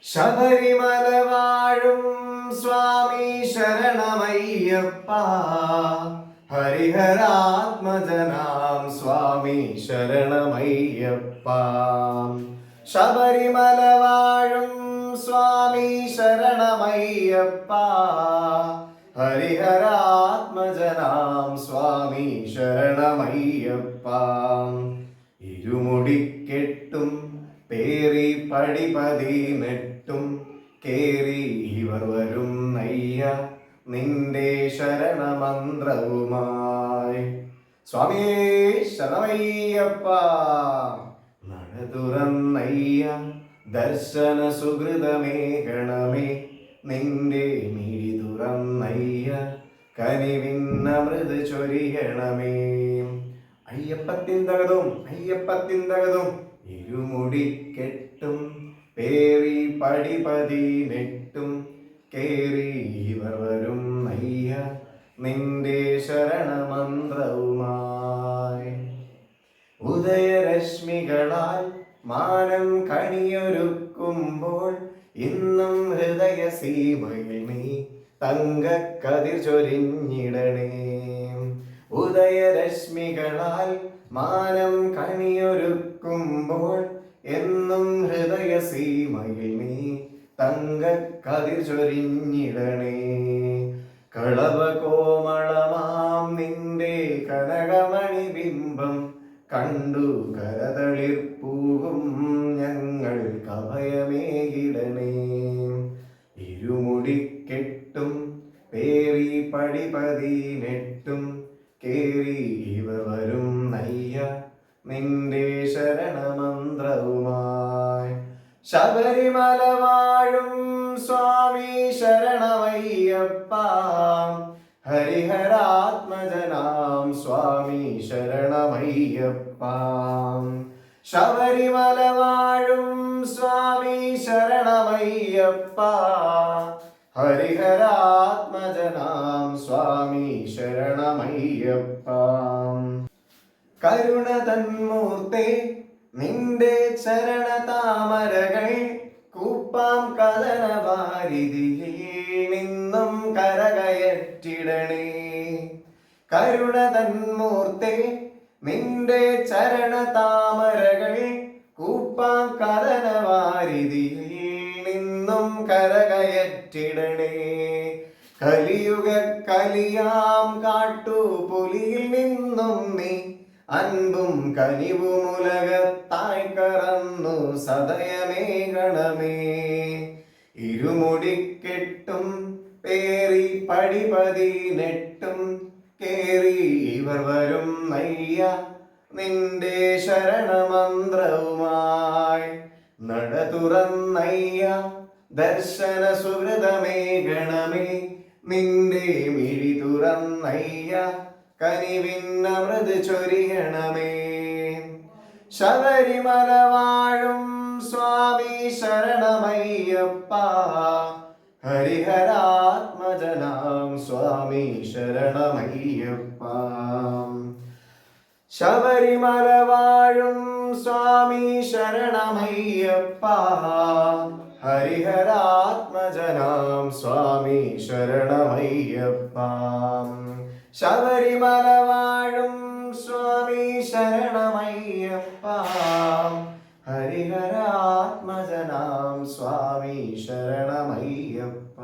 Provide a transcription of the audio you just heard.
ശബരിമല വാഴും സ്വാമി ശരണമയ്യപ്പ. ഹരിഹരാത്മജനാം സ്വാമി ശരണമയ്യപ്പ. ശബരിമല വാഴും സ്വാമി ശരണമയ്യപ്പ. ഹരിഹരാത്മജനാം സ്വാമി ശരണമയ്യപ്പ. ഇരുമുടിക്കെട്ടും പേറി പടിപതിനെട്ടും കേറി ഇവർ വരും നയ്യ നിന്റെ ശരണമന്ത്രവുമായി. സ്വാമിയേ ശരണമയ്യപ്പ. നട തുറന്നയ്യ ദർശന സുഹൃതമേ ഗണമേ. നിന്റെ മിഴി തുറന്നയ്യ കനിവിന്നമൃത് ചൊരിയണമേ. അയ്യപ്പത്തിന്തകതും അയ്യപ്പത്തിന്തകതും ഇരുമുടിക്കെട്ടും പേറി പടിപതിനെട്ടും കേറി ഇവർ വരും നയ്യ നിന്റെ ശരണമന്ത്രവുമായി. ഉദയരശ്മികളാൽ മാനം കണിയൊരുക്കുമ്പോൾ ഇന്നും ഹൃദയ സീമയിൽ നീ തങ്കക്കതിർ ചൊരിഞ്ഞിടണേ. ഉദയരശ്മികളാൽ മാനം കണിയൊരുക്കുമ്പോൾ എന്നും ഹൃദയ സീമയിൽ നീ തങ്കക്കതിർ ചൊരിഞ്ഞിടണേ. കളവകോമളമാം നിന്റെ കനകമണി ബിംബം കണ്ടു കരതളിർപ്പൂകും ഞങ്ങൾ കഭയമേകിടണേ. ഇരുമുടിക്കെട്ടും പേറി പടിപതിനെട്ടും കേറി ഇവർ വരും നയ്യ നിന്റെ ശരണമന്ത്രവുമായി. ശബരിമല വാഴും സ്വാമി ശരണമയ്യപ്പ. ഹരിഹരാത്മജനാം സ്വാമി ശരണമയ്യപ്പ. ശബരിമല വാഴും സ്വാമി ശരണമയ്യപ്പ. ഹരിഹരാത്മജനാം സ്വാമി ശരണമയ്യപ്പ. കരുണ തന്മൂർത്തേ നിന്റെ ചരണ താമരകൾ കൂപ്പാം കഥന വാരിധിയിൽ നിന്നും കരകയറ്റിടണേ. കരുണ തന്മൂർത്തേ നിന്റെ ചരണ താമരകൾ കൂപ്പാം കഥന വാരിധിയിൽ നിന്നും കരകയറ്റിടണേ. കലിയുഗ കലിയാം കാട്ടുപുലിയിൽ നിന്നും നീ അൻപും കനിവുമുലകത്തായി കറന്നു സദയമേകണമേ. ഇരുമുടിക്കെട്ടും പേറി പടിപതിനെട്ടും കേറി ഇവർ വരും നയ്യ നിന്റെ ശരണമന്ത്രവുമായി. നട തുറന്നയ്യ ദർശന സുഹൃതമേ ഗണമേ. നിന്റെ മിഴി തുറന്നയ്യ കനിവിന്നമൃത് ചൊരിയണമേ. ശബരിമല വാഴും സ്വാമി ശരണമയ്യപ്പ. ഹരിഹരാത്മജനാം സ്വാമി ശരണമയ്യപ്പ. ശബരിമല വാഴും സ്വാമി ശരണമയ്യപ്പ. ഹരിഹരാത്മജനാം സ്വാമി ശരണമയ്യപ്പ. ശബരിമല വാഴും സ്വാമി ശരണമയ്യപ്പ. ഹരിഹരാത്മജനാം സ്വാമി ശരണമയ്യപ്പ.